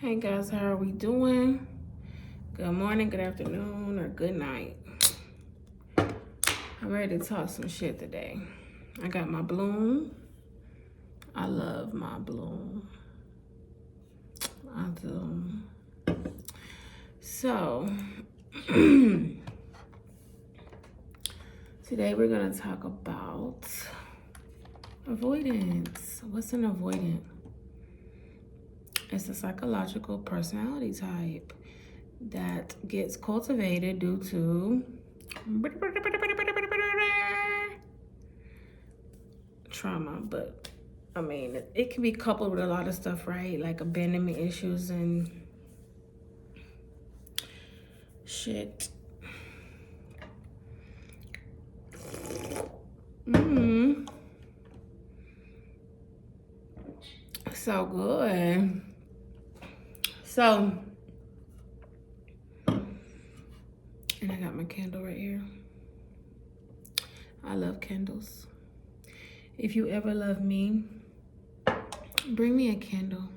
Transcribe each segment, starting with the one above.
Hey guys, how are we doing? Good morning, good afternoon, or good night. I'm ready to talk some shit today. I got my bloom. I love my bloom. I do. So, today we're going to talk about avoidance. What's an avoidant? It's a psychological personality type that gets cultivated due to trauma, but I mean, it can be coupled with a lot of stuff, right? Like abandonment issues and shit. So good. So, and I got my candle right here. I love candles. If you ever love me, bring me a candle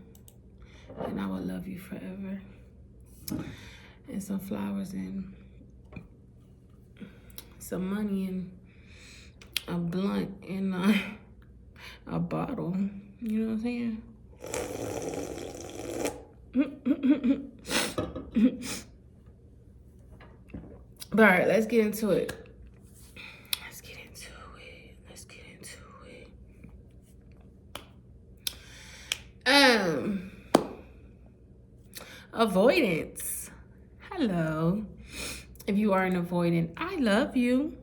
and I will love you forever. And some flowers and some money and a blunt and a bottle. You know what I'm saying? But all right, let's get into it. Avoidance. Hello. If you are an avoidant, I love you.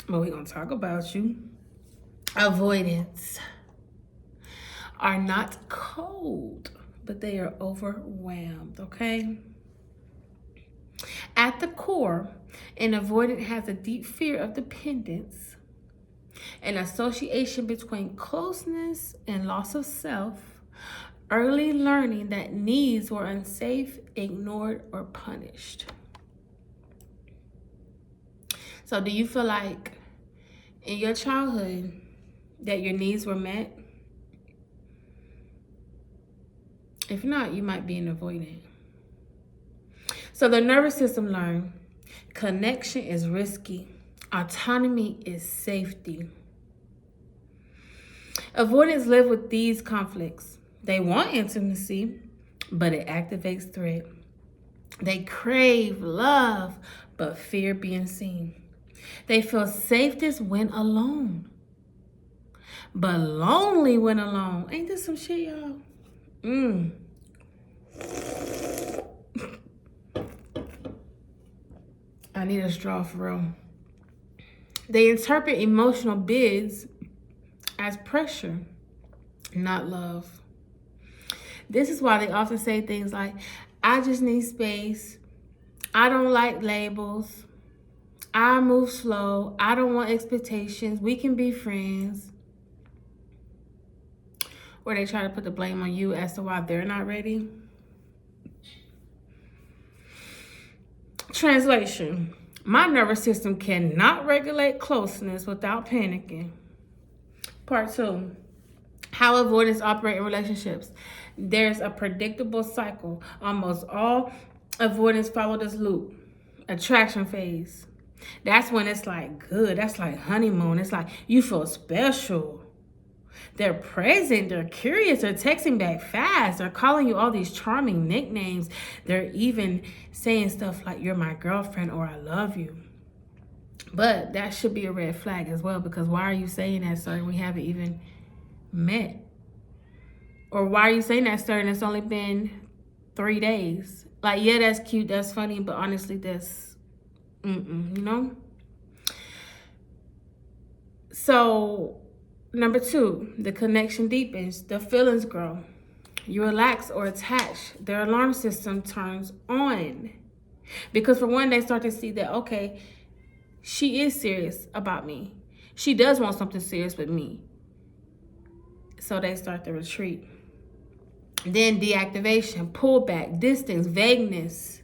But we're going to talk about you. Avoidants are not cold, but they are overwhelmed, okay? At the core, an avoidant has a deep fear of dependence, an association between closeness and loss of self, early learning that needs were unsafe, ignored, or punished. So do you feel like in your childhood that your needs were met? If not, you might be an avoidant. So the nervous system learned connection is risky. Autonomy is safety. Avoidants live with these conflicts. They want intimacy, but it activates threat. They crave love, but fear being seen. They feel safest when alone, but lonely when alone. Ain't this some shit, y'all? I need a straw for real. They interpret emotional bids as pressure, not love. This is why they often say things like, I just need space. I don't like labels. I move slow. I don't want expectations. We can be friends. Or they try to put the blame on you as to why they're not ready. Translation. My nervous system cannot regulate closeness without panicking. Part 2. How avoidants operate in relationships. There's a predictable cycle. Almost all avoidants follow this loop. Attraction phase. That's when it's like good. That's like honeymoon. It's like you feel special. They're present. They're curious. They're texting back fast. They're calling you all these charming nicknames. They're even saying stuff like, you're my girlfriend or I love you. But that should be a red flag as well, because why are you saying that, sir, we haven't even met? Or why are you saying that, sir, and it's only been 3 days? Like, yeah, that's cute, that's funny, but honestly, that's, you know? So, number 2, the connection deepens, the feelings grow. You relax or attach, their alarm system turns on. Because for one, they start to see that, okay, she is serious about me. She does want something serious with me. So they start to retreat. Then deactivation, pullback, distance, vagueness,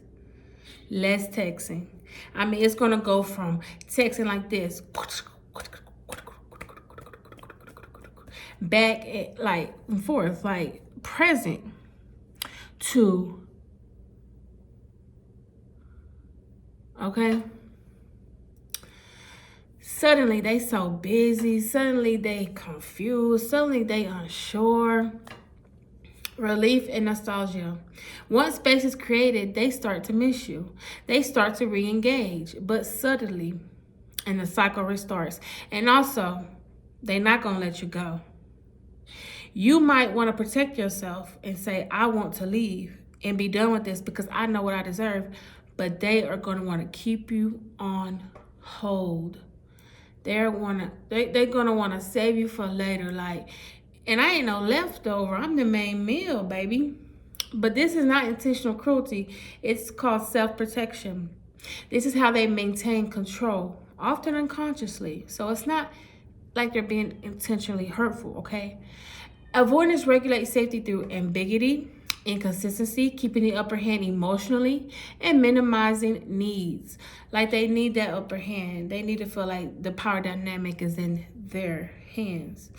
less texting. I mean, it's going to go from texting like this, back like and forth, like present, to, okay? Suddenly they so busy, suddenly they confused, suddenly they unsure. Relief and nostalgia. Once space is created, they start to miss you. They start to re-engage, but subtly, and the cycle restarts. And also, they're not gonna let you go. You might want to protect yourself and say, I want to leave and be done with this because I know what I deserve. But they are gonna want to keep you on hold. They're gonna want to save you for later. Like, and I ain't no leftover. I'm the main meal, baby. But this is not intentional cruelty. It's called self-protection. This is how they maintain control, often unconsciously. So it's not like they're being intentionally hurtful, okay? Avoidance regulates safety through ambiguity, inconsistency, keeping the upper hand emotionally, and minimizing needs. Like they need that upper hand. They need to feel like the power dynamic is in their hands.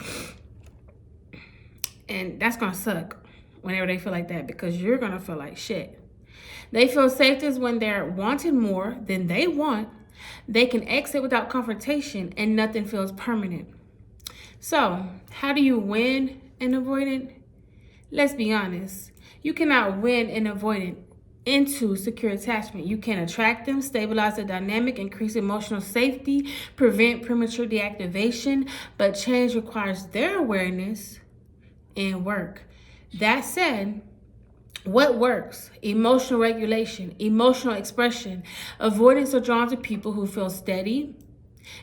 And that's gonna suck whenever they feel like that because you're gonna feel like shit. They feel safest when they're wanting more than they want. They can exit without confrontation and nothing feels permanent. So, how do you win an avoidant? Let's be honest. You cannot win an avoidant into secure attachment. You can attract them, stabilize the dynamic, increase emotional safety, prevent premature deactivation, but change requires their awareness and work. That said, what works? Emotional regulation, emotional expression. Avoidants are drawn to people who feel steady.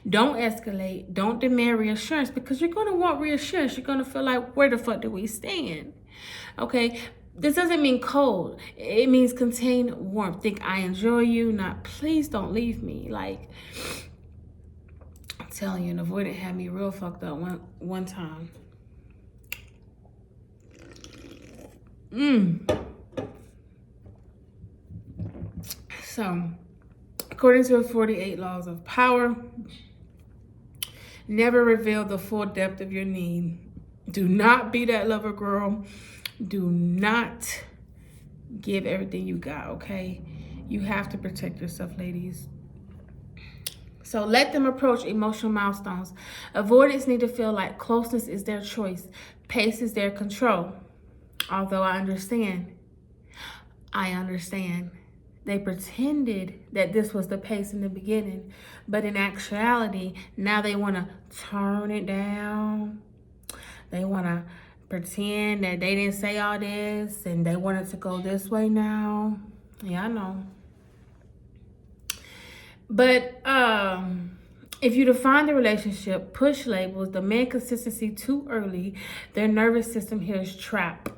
Don't escalate. Don't demand reassurance because you're going to want reassurance. You're going to feel like, where the fuck do we stand? Okay? This doesn't mean cold. It means contain warmth. Think I enjoy you, not please don't leave me. Like, I'm telling you, an avoidant had me real fucked up one time. So, according to the 48 laws of power, never reveal the full depth of your need. Do not be that lover girl. Do not give everything you got, okay? You have to protect yourself, ladies. So let them approach emotional milestones. Avoidants need to feel like closeness is their choice. Pace is their control. Although I understand. They pretended that this was the pace in the beginning, but in actuality, now they want to turn it down. They want to pretend that they didn't say all this and they want it to go this way now. Yeah, I know. But if you define the relationship, push labels, demand consistency too early, their nervous system hears trap.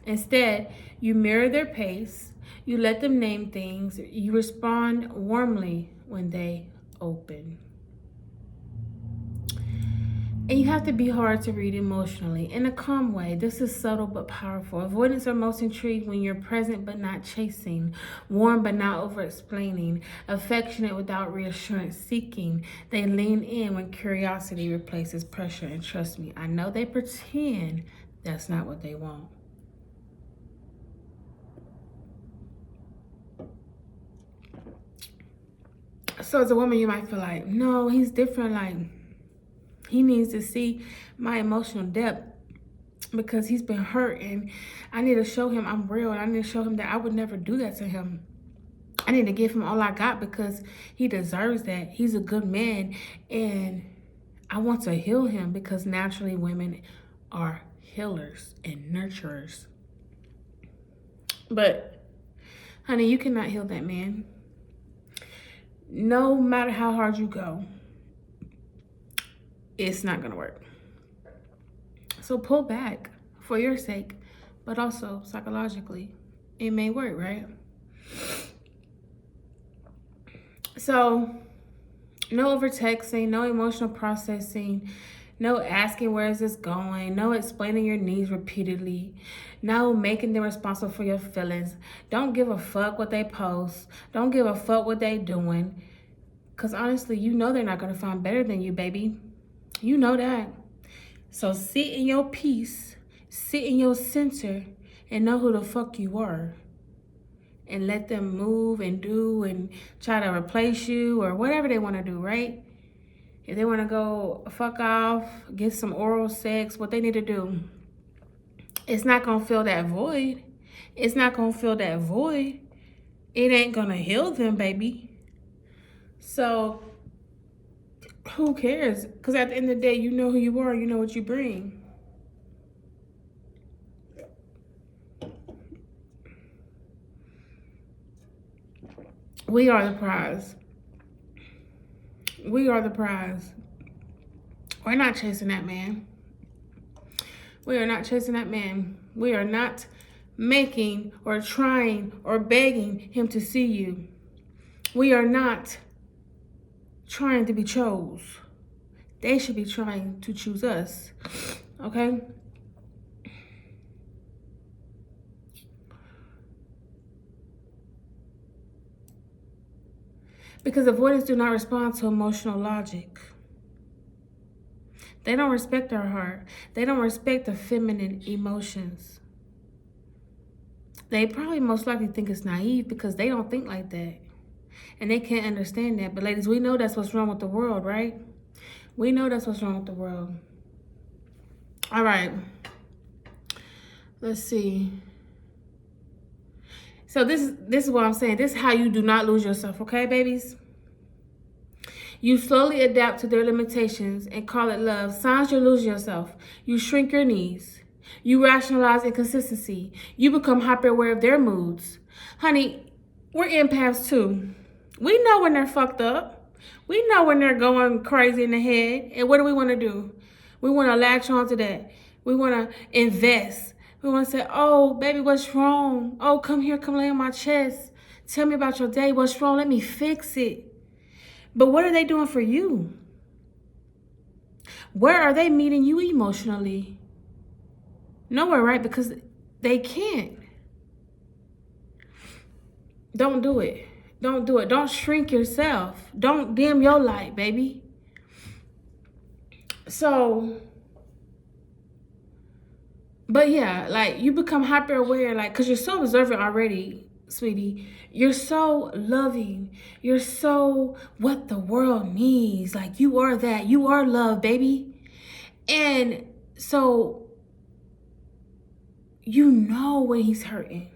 Instead, you mirror their pace, you let them name things, you respond warmly when they open. And you have to be hard to read emotionally in a calm way. This is subtle but powerful. Avoidants are most intrigued when you're present but not chasing, warm but not over-explaining, affectionate without reassurance seeking. They lean in when curiosity replaces pressure. And trust me, I know they pretend that's not what they want. So as a woman, you might feel like, no, he's different. Like, he needs to see my emotional depth because he's been hurt and I need to show him I'm real and I need to show him that I would never do that to him. I need to give him all I got because he deserves that. He's a good man and I want to heal him because naturally women are healers and nurturers. But, honey, you cannot heal that man. No matter how hard you go, it's not gonna work. So pull back for your sake, but also psychologically, it may work, right? So no over texting, no emotional processing, no asking where is this going, no explaining your needs repeatedly, no making them responsible for your feelings. Don't give a fuck what they post. Don't give a fuck what they doing. Because honestly, you know they're not going to find better than you, baby. You know that. So sit in your peace, sit in your center, and know who the fuck you are. And let them move and do and try to replace you or whatever they want to do, right? If they want to go fuck off, get some oral sex, what they need to do, it's not going to fill that void. It's not going to fill that void. It ain't going to heal them, baby. So who cares? Because at the end of the day, you know who you are. You know what you bring. We are the prize. We are the prize. We're not chasing that man. We are not chasing that man. We are not making or trying or begging him to see you. We are not trying to be chose. They should be trying to choose us. Okay? Because avoidants do not respond to emotional logic. They don't respect our heart. They don't respect the feminine emotions. They probably most likely think it's naive because they don't think like that. And they can't understand that. But ladies, we know that's what's wrong with the world, right? We know that's what's wrong with the world. All right. Let's see. So this is what I'm saying. This is how you do not lose yourself, okay, babies? You slowly adapt to their limitations and call it love. Signs you're losing yourself. You shrink your needs. You rationalize inconsistency. You become hyper aware of their moods. Honey, we're empaths too. We know when they're fucked up. We know when they're going crazy in the head. And what do we want to do? We want to latch on to that. We want to invest. We want to say, oh, baby, what's wrong? Oh, come here, come lay on my chest. Tell me about your day. What's wrong? Let me fix it. But what are they doing for you? Where are they meeting you emotionally? Nowhere, right? Because they can't. Don't do it. Don't do it. Don't shrink yourself. Don't dim your light, baby. So, but yeah, like you become hyper aware, like, because you're so observant already, sweetie. You're so loving. You're so what the world needs. Like you are that. You are love, baby. And so you know when he's hurting.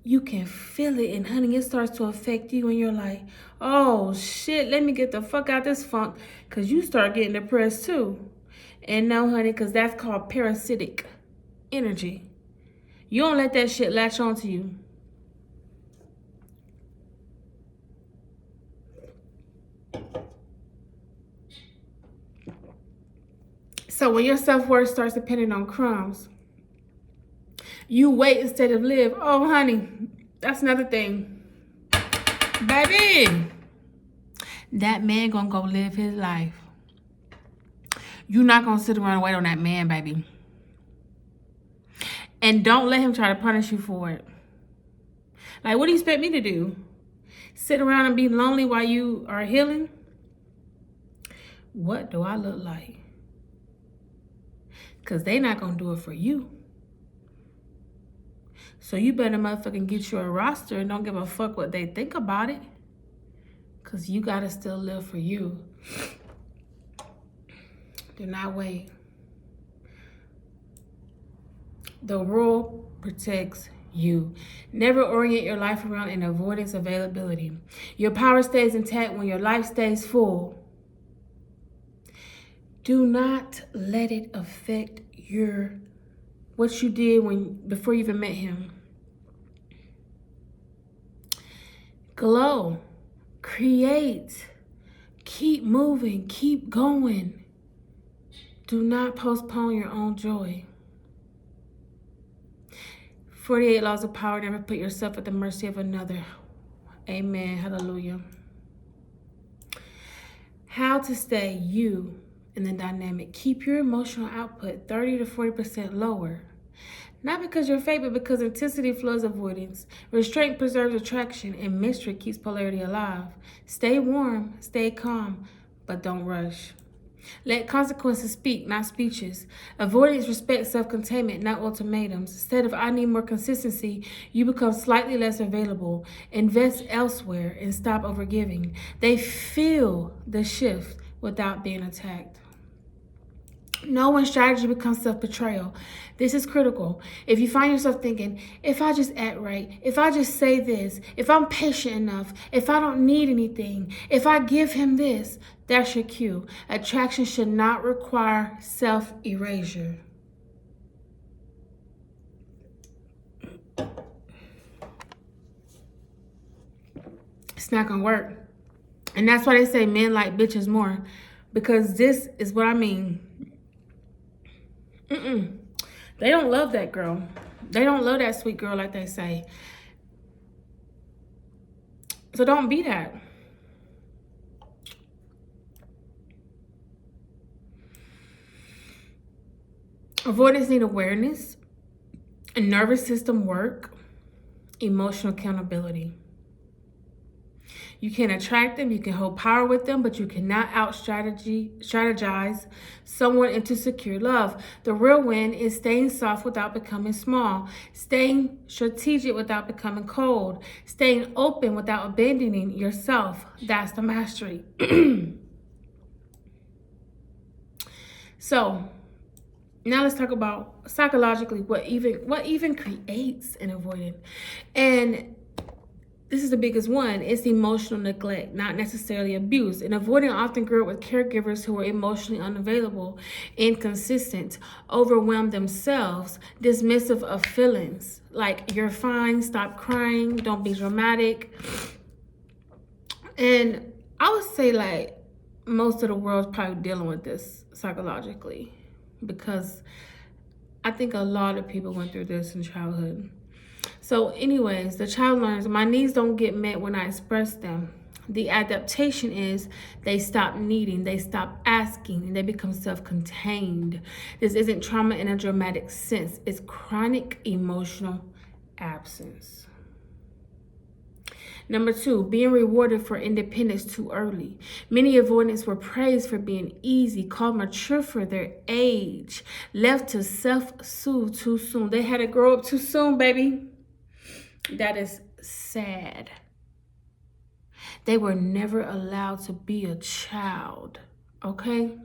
You can feel it, and honey, it starts to affect you, and you're like, oh shit, let me get the fuck out this funk, because you start getting depressed too. And no, honey, because that's called parasitic energy. You don't let that shit latch onto you. So when your self-worth starts depending on crumbs, you wait instead of live. Oh, honey, that's another thing. Baby, that man gonna go live his life. You're not gonna sit around and wait on that man, baby. And don't let him try to punish you for it. Like, what do you expect me to do? Sit around and be lonely while you are healing? What do I look like? Because they not gonna do it for you. So you better motherfucking get you a roster and don't give a fuck what they think about it. Because you got to still live for you. Do not wait. The rule protects you. Never orient your life around an avoidance availability. Your power stays intact when your life stays full. Do not let it affect what you did before you even met him. Glow, create, keep moving, keep going. Do not postpone your own joy. 48 laws of power. Never put yourself at the mercy of another. Amen. Hallelujah. How to stay you in the dynamic. Keep your emotional output 30 to 40% lower. Not because you're fake, but because intensity flows avoidance. Restraint preserves attraction, and mystery keeps polarity alive. Stay warm, stay calm, but don't rush. Let consequences speak, not speeches. Avoidance respects self-containment, not ultimatums. Instead of I need more consistency, you become slightly less available. Invest elsewhere and stop overgiving. They feel the shift without being attacked. Know when strategy becomes self-betrayal. This is critical. If you find yourself thinking, if I just act right, if I just say this, if I'm patient enough, if I don't need anything, if I give him this, that's your cue. Attraction should not require self-erasure. It's not gonna work. And that's why they say men like bitches more. Because this is what I mean. They don't love that girl. They don't love that sweet girl like they say. So don't be that. Avoidance need awareness, a nervous system work, emotional accountability. You can attract them, you can hold power with them, but you cannot strategize someone into secure love. The real win is staying soft without becoming small, staying strategic without becoming cold, staying open without abandoning yourself. That's the mastery. So now let's talk about psychologically what even creates an avoidant. And this is the biggest one. It's emotional neglect, not necessarily abuse. An avoidant often grew up with caregivers who were emotionally unavailable, inconsistent, overwhelmed themselves, dismissive of feelings. Like, you're fine, stop crying, don't be dramatic. And I would say, like, most of the world's probably dealing with this psychologically, because I think a lot of people went through this in childhood. So anyways, the child learns, my needs don't get met when I express them. The adaptation is they stop needing, they stop asking, and they become self-contained. This isn't trauma in a dramatic sense. It's chronic emotional absence. Number 2, being rewarded for independence too early. Many avoidants were praised for being easy, called mature for their age, left to self-soothe too soon. They had to grow up too soon, baby. That is sad. They were never allowed to be a child, okay?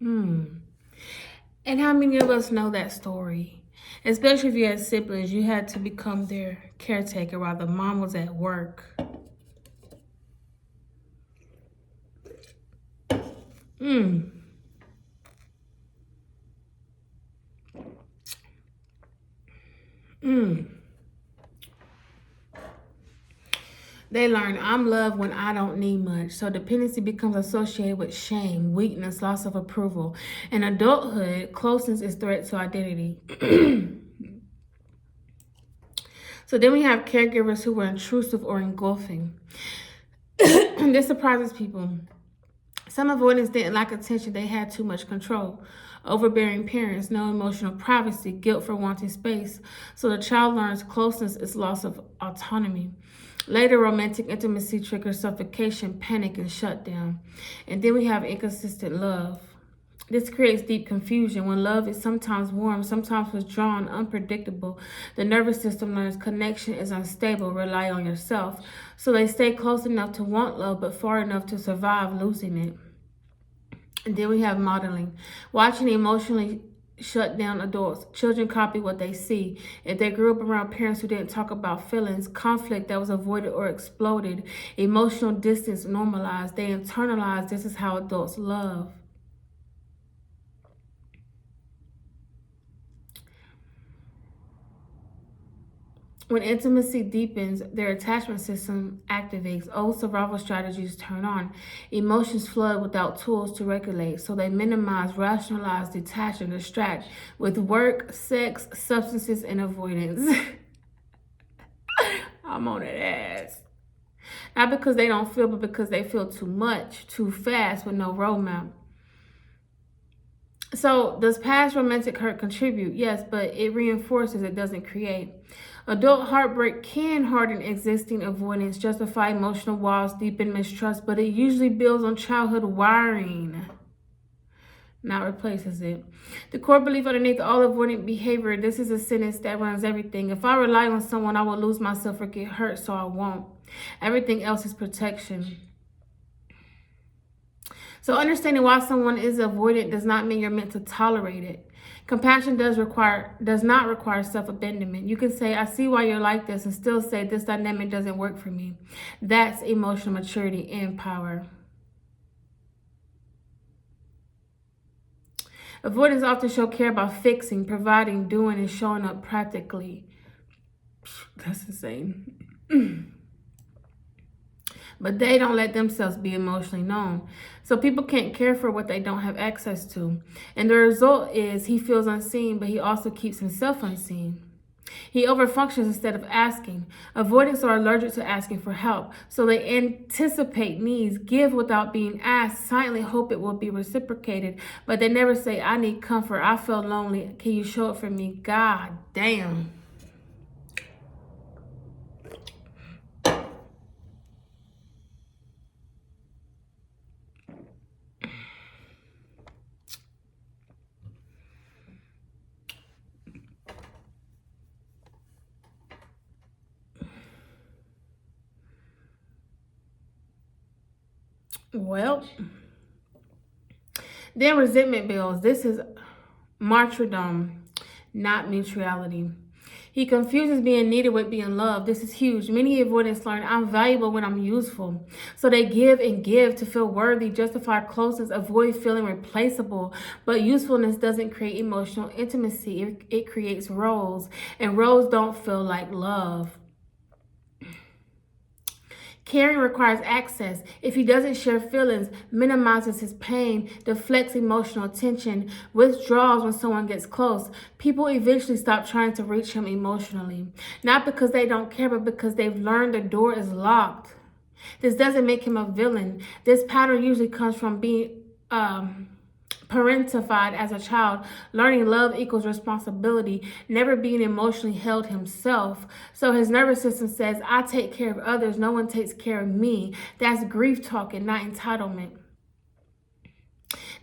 And how many of us know that story? Especially if you had siblings, you had to become their caretaker while the mom was at work. They learn I'm loved when I don't need much. So dependency becomes associated with shame, weakness, loss of approval. In adulthood, closeness is threat to identity. So then we have caregivers who were intrusive or engulfing. This surprises people. Some avoidants didn't lack attention, they had too much control. Overbearing parents, no emotional privacy, guilt for wanting space. So the child learns closeness is loss of autonomy. Later, romantic intimacy triggers suffocation, panic, and shutdown. And then we have inconsistent love. This creates deep confusion. When love is sometimes warm, sometimes withdrawn, unpredictable, the nervous system learns connection is unstable, rely on yourself. So they stay close enough to want love, but far enough to survive losing it. And then we have modeling. Watching emotionally shut down adults. Children copy what they see. If they grew up around parents who didn't talk about feelings, conflict that was avoided or exploded, emotional distance normalized, they internalize this is how adults love. When intimacy deepens, their attachment system activates. Old survival strategies turn on. Emotions flood without tools to regulate. So they minimize, rationalize, detach, and distract with work, sex, substances, and avoidance. I'm on that ass. Not because they don't feel, but because they feel too much, too fast, with no roadmap. So does past romantic hurt contribute? Yes, but it reinforces, it doesn't create. Adult heartbreak can harden existing avoidance, justify emotional walls, deepen mistrust, but it usually builds on childhood wiring, not replaces it. The core belief underneath all avoidant behavior, this is a sentence that runs everything. If I rely on someone, I will lose myself or get hurt, so I won't. Everything else is protection. So understanding why someone is avoidant does not mean you're meant to tolerate it. Compassion does not require self-abandonment. You can say, I see why you're like this, and still say this dynamic doesn't work for me. That's emotional maturity and power. Avoidants often show care about fixing, providing, doing, and showing up practically. That's insane. But they don't let themselves be emotionally known. So people can't care for what they don't have access to. And the result is he feels unseen, but he also keeps himself unseen. He overfunctions instead of asking. Avoidants are allergic to asking for help. So they anticipate needs, give without being asked, silently hope it will be reciprocated. But they never say, I need comfort. I feel lonely. Can you show it for me? God damn. Well, then resentment builds. This is martyrdom, not mutuality. He confuses being needed with being loved. This is huge. Many avoidants learn I'm valuable when I'm useful. So they give and give to feel worthy, justify closeness, avoid feeling replaceable. But usefulness doesn't create emotional intimacy. It creates roles. And roles don't feel like love. Caring requires access. If he doesn't share feelings, minimizes his pain, deflects emotional attention, withdraws when someone gets close, people eventually stop trying to reach him emotionally. Not because they don't care, but because they've learned the door is locked. This doesn't make him a villain. This pattern usually comes from being parentified as a child, learning love equals responsibility, never being emotionally held himself. So his nervous system says, I take care of others, no one takes care of me. That's grief talking, not entitlement.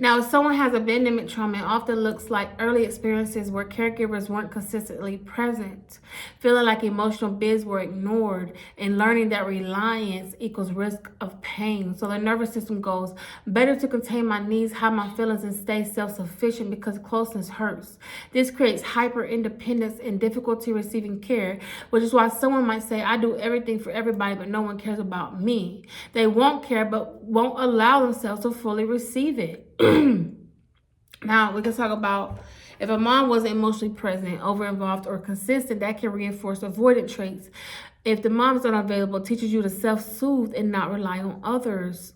Now, if someone has abandonment trauma, it often looks like early experiences where caregivers weren't consistently present, feeling like emotional bids were ignored, and learning that reliance equals risk of pain. So the nervous system goes, better to contain my needs, hide my feelings, and stay self-sufficient because closeness hurts. This creates hyper-independence and difficulty receiving care, which is why someone might say, I do everything for everybody, but no one cares about me. They won't care, but won't allow themselves to fully receive it. Now, we can talk about if a mom wasn't emotionally present, over-involved, or consistent, that can reinforce avoidant traits. If the mom's unavailable, it teaches you to self-soothe and not rely on others.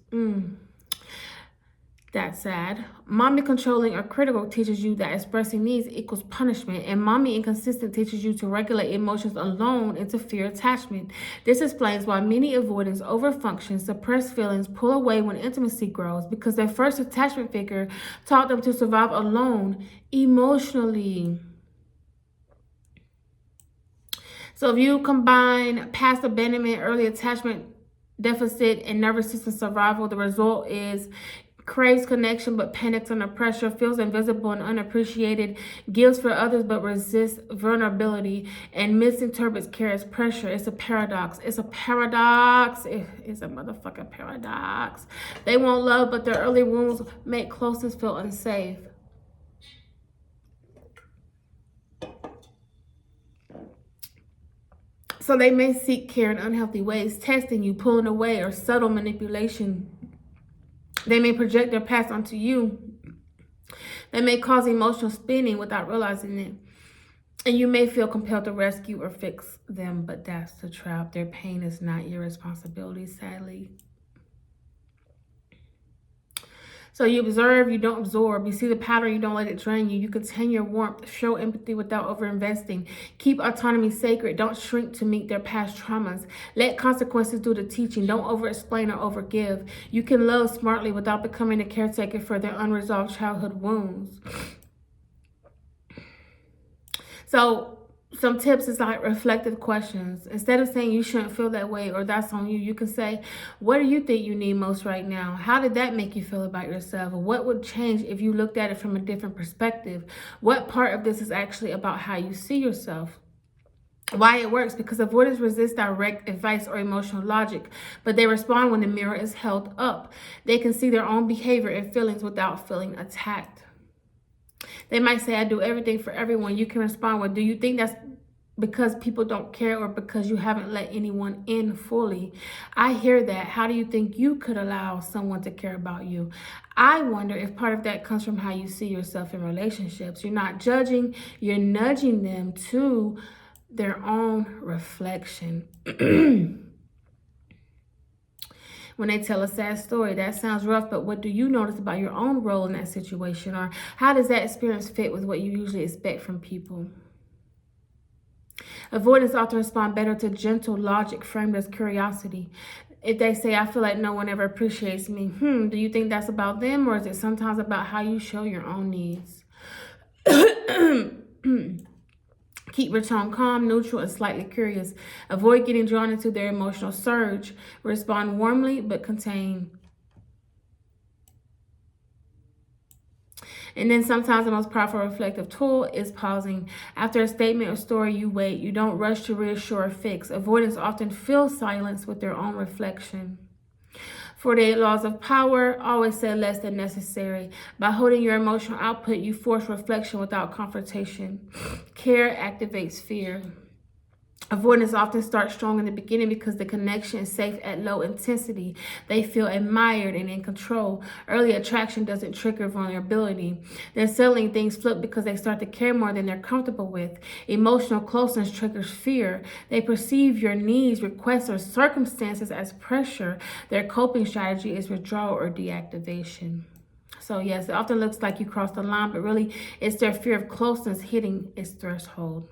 That's sad. Mommy controlling or critical teaches you that expressing needs equals punishment. And mommy inconsistent teaches you to regulate emotions alone and to fear attachment. This explains why many avoidants overfunction, suppress feelings, pull away when intimacy grows, because their first attachment figure taught them to survive alone emotionally. So if you combine past abandonment, early attachment deficit, and nervous system survival, the result is craves connection but panics under pressure, feels invisible and unappreciated, gives for others but resists vulnerability, and misinterprets care as pressure. It's a paradox. It's a paradox. It's a motherfucking paradox. They want love, but their early wounds make closeness feel unsafe. So they may seek care in unhealthy ways, testing you, pulling away, or subtle manipulation. They may project their past onto you. They may cause emotional spinning without realizing it. And you may feel compelled to rescue or fix them, but that's the trap. Their pain is not your responsibility, sadly. So you observe, you don't absorb. You see the pattern, you don't let it drain you. You contain your warmth, show empathy without overinvesting. Keep autonomy sacred. Don't shrink to meet their past traumas. Let consequences do the teaching. Don't over-explain or over-give. You can love smartly without becoming a caretaker for their unresolved childhood wounds. So some tips is like reflective questions. Instead of saying you shouldn't feel that way or that's on you, you can say, what do you think you need most right now? How did that make you feel about yourself? Or what would change if you looked at it from a different perspective? What part of this is actually about how you see yourself? Why it works, because avoiders resist direct advice or emotional logic, but they respond when the mirror is held up. They can see their own behavior and feelings without feeling attacked. They might say, I do everything for everyone. You can respond with, do you think that's because people don't care or because you haven't let anyone in fully? I hear that. How do you think you could allow someone to care about you? I wonder if part of that comes from how you see yourself in relationships. You're not judging, you're nudging them to their own reflection. When they tell a sad story, that sounds rough, but what do you notice about your own role in that situation? Or how does that experience fit with what you usually expect from people? Avoidants often respond better to gentle logic framed as curiosity. If they say, I feel like no one ever appreciates me, do you think that's about them, or is it sometimes about how you show your own needs? Keep your tone calm, neutral, and slightly curious. Avoid getting drawn into their emotional surge. Respond warmly, but contain. And then sometimes the most powerful reflective tool is pausing. After a statement or story, you wait. You don't rush to reassure or fix. Avoidants often fill silence with their own reflection. 48 laws of power, always say less than necessary. By holding your emotional output, you force reflection without confrontation. Care activates fear. Avoidance often starts strong in the beginning because the connection is safe at low intensity. They feel admired and in control. Early attraction doesn't trigger vulnerability. Then suddenly things flip because they start to care more than they're comfortable with. Emotional closeness triggers fear. They perceive your needs, requests, or circumstances as pressure. Their coping strategy is withdrawal or deactivation. So yes, it often looks like you crossed the line, but really it's their fear of closeness hitting its threshold.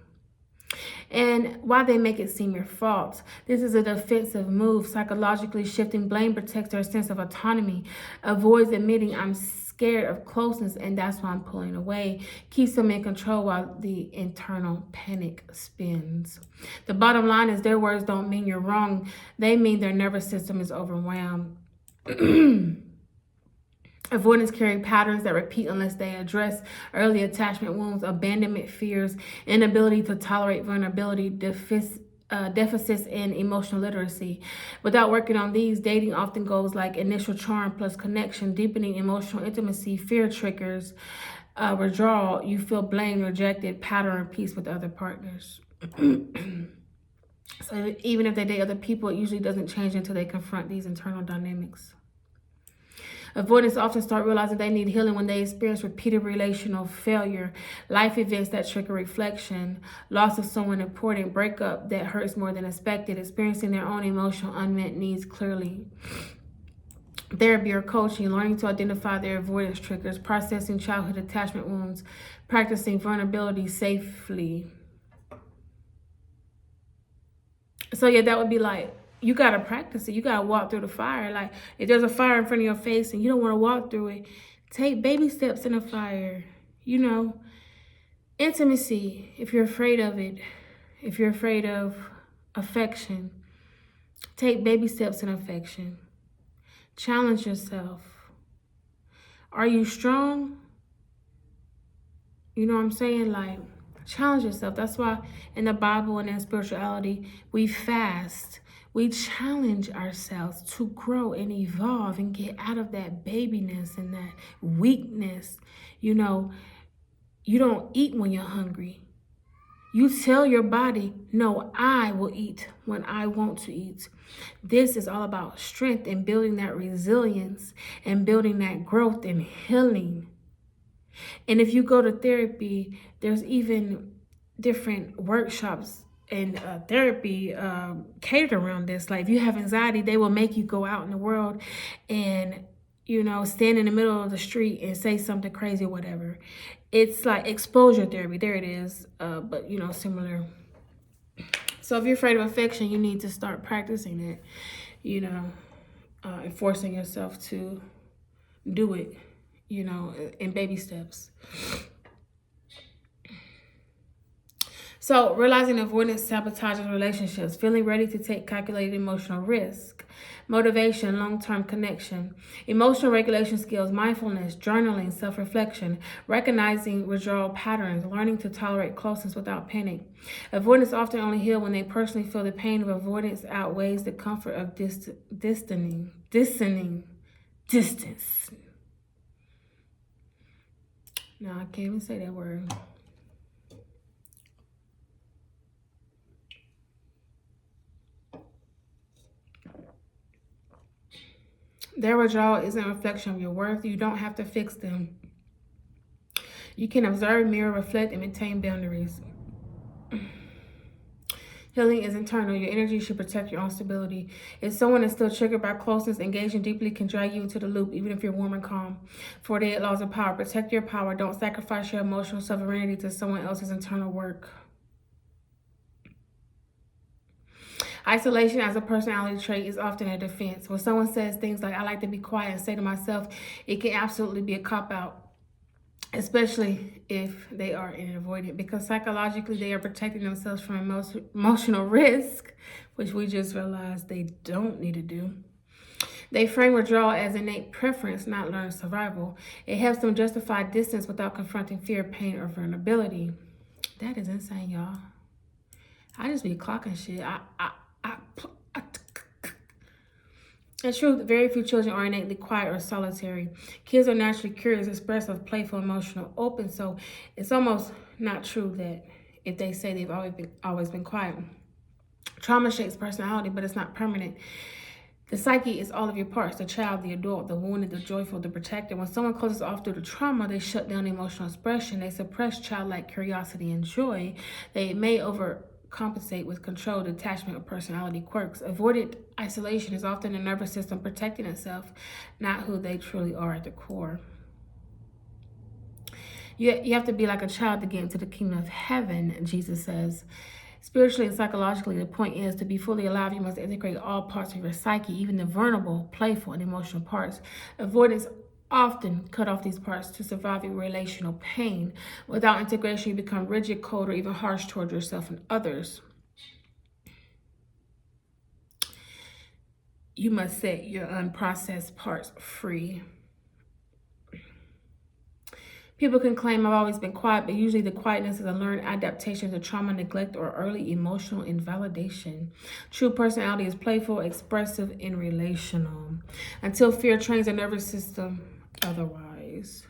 And why they make it seem your fault. This is a defensive move. Psychologically, shifting blame protects their sense of autonomy, avoids admitting I'm scared of closeness and that's why I'm pulling away, keeps them in control while the internal panic spins. The bottom line is their words don't mean you're wrong. They mean their nervous system is overwhelmed. Avoidance carrying patterns that repeat unless they address early attachment wounds, abandonment fears, inability to tolerate vulnerability, deficits in emotional literacy. Without working on these, dating often goes like initial charm plus connection, deepening emotional intimacy, fear triggers, withdrawal, you feel blamed, rejected, pattern repeats with other partners. So even if they date other people, it usually doesn't change until they confront these internal dynamics. Avoidants often start realizing they need healing when they experience repeated relational failure, life events that trigger reflection, loss of someone important, breakup that hurts more than expected, experiencing their own emotional unmet needs clearly. Therapy or coaching, learning to identify their avoidance triggers, processing childhood attachment wounds, practicing vulnerability safely. So yeah, that would be like, you got to practice it. You got to walk through the fire. Like if there's a fire in front of your face and you don't want to walk through it, take baby steps in the fire. You know, intimacy, if you're afraid of it, if you're afraid of affection, take baby steps in affection. Challenge yourself. Are you strong? You know what I'm saying? Like, challenge yourself. That's why in the Bible and in spirituality, we fast. We challenge ourselves to grow and evolve and get out of that babiness and that weakness. You know, you don't eat when you're hungry. You tell your body, no, I will eat when I want to eat. This is all about strength and building that resilience and building that growth and healing. And if you go to therapy, there's even different workshops and therapy catered around this. Like if you have anxiety, they will make you go out in the world and, you know, stand in the middle of the street and say something crazy or whatever. It's like exposure therapy. There it is. But, you know, similar. So if you're afraid of affection, you need to start practicing it, you know, and forcing yourself to do it, you know, in baby steps. So, realizing avoidance sabotages relationships, feeling ready to take calculated emotional risk, motivation, long-term connection, emotional regulation skills, mindfulness, journaling, self-reflection, recognizing withdrawal patterns, learning to tolerate closeness without panic. Avoidance often only heal when they personally feel the pain of avoidance outweighs the comfort of distance. No, I can't even say that word. Their withdrawal isn't a reflection of your worth. You don't have to fix them. You can observe, mirror, reflect, and maintain boundaries. Healing is internal. Your energy should protect your own stability. If someone is still triggered by closeness, engaging deeply can drag you into the loop, even if you're warm and calm. 48 laws of power. Protect your power. Don't sacrifice your emotional sovereignty to someone else's internal work. Isolation as a personality trait is often a defense. When someone says things like, I like to be quiet, and say to myself, it can absolutely be a cop-out, especially if they are an avoidant, because psychologically they are protecting themselves from emotional risk, which we just realized they don't need to do. They frame withdrawal as innate preference, not learned survival. It helps them justify distance without confronting fear, pain, or vulnerability. That is insane, y'all. I just be clocking shit. In truth, very few children are innately quiet or solitary. Kids are naturally curious, expressive, playful, emotional, open. So it's almost not true that if they say they've always been quiet. Trauma shapes personality, but it's not permanent. The psyche is all of your parts: the child, the adult, the wounded, the joyful, the protector. When someone closes off due to trauma, they shut down emotional expression. They suppress childlike curiosity and joy. They may overcompensate with control, detachment, or personality quirks. Avoidant isolation is often the nervous system protecting itself, not who they truly are at the core. You have to be like a child to get into the kingdom of heaven, Jesus says. Spiritually and psychologically, the point is to be fully alive, you must integrate all parts of your psyche, even the vulnerable, playful, and emotional parts. Avoidance often cut off these parts to survive your relational pain. Without integration, you become rigid, cold, or even harsh toward yourself and others. You must set your unprocessed parts free. People can claim I've always been quiet, but usually the quietness is a learned adaptation to trauma, neglect, or early emotional invalidation. True personality is playful, expressive, and relational until fear trains the nervous system otherwise.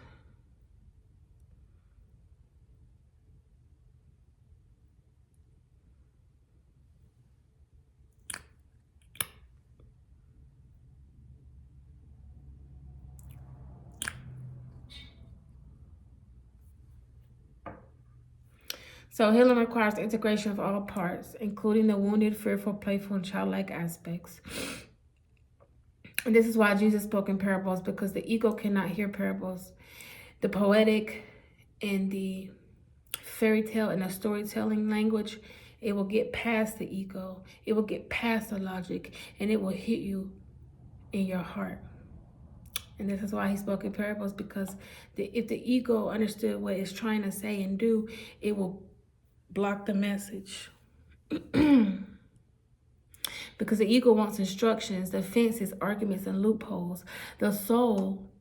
So healing requires the integration of all parts, including the wounded, fearful, playful, and childlike aspects. And this is why Jesus spoke in parables, because the ego cannot hear parables. The poetic and the fairy tale and the storytelling language, it will get past the ego. It will get past the logic, and it will hit you in your heart. And this is why he spoke in parables, because if the ego understood what it's trying to say and do, it will block the message. Because the ego wants instructions, defenses, arguments, and loopholes. The soul,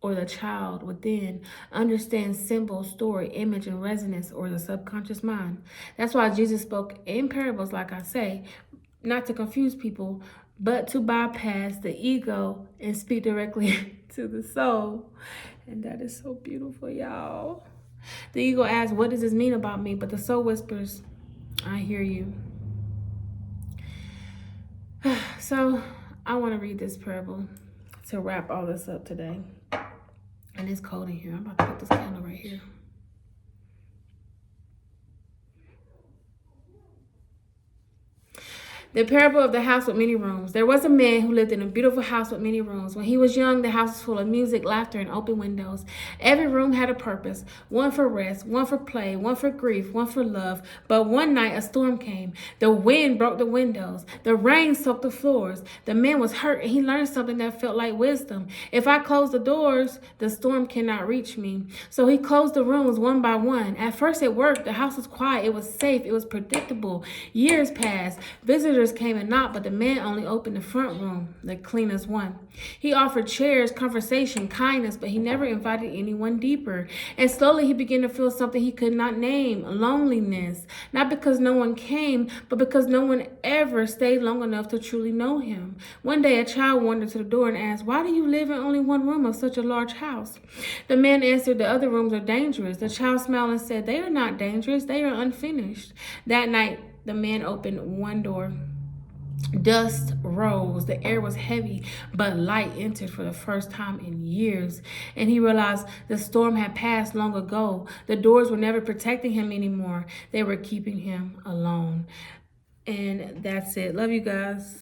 or the child within, understands symbol, story, image, and resonance, or the subconscious mind. That's why Jesus spoke in parables, like I say, not to confuse people, but to bypass the ego and speak directly to the soul. And that is so beautiful, y'all. The ego asks, what does this mean about me? But the soul whispers, I hear you. So I want to read this parable to wrap all this up today. And it's cold in here. I'm about to put this candle right here. The parable of the house with many rooms. There was a man who lived in a beautiful house with many rooms. When he was young, the house was full of music, laughter, and open windows. Every room had a purpose, one for rest, one for play, one for grief, one for love. But one night a storm came. The wind broke the windows. The rain soaked the floors. The man was hurt, and he learned something that felt like wisdom. If I close the doors, the storm cannot reach me. So he closed the rooms one by one. At first it worked. The house was quiet. It was safe. It was predictable. Years passed. Visitors came and knocked, but the man only opened the front room, the cleanest one. He offered chairs, conversation, kindness, but he never invited anyone deeper. And slowly he began to feel something he could not name, loneliness. Not because no one came, but because no one ever stayed long enough to truly know him. One day a child wandered to the door and asked, "Why do you live in only one room of such a large house?" The man answered, "The other rooms are dangerous." The child smiled and said, "They are not dangerous, they are unfinished." That night, the man opened one door. Dust rose. The air was heavy, but light entered for the first time in years. And he realized the storm had passed long ago. The doors were never protecting him anymore. They were keeping him alone. And that's it. Love you guys.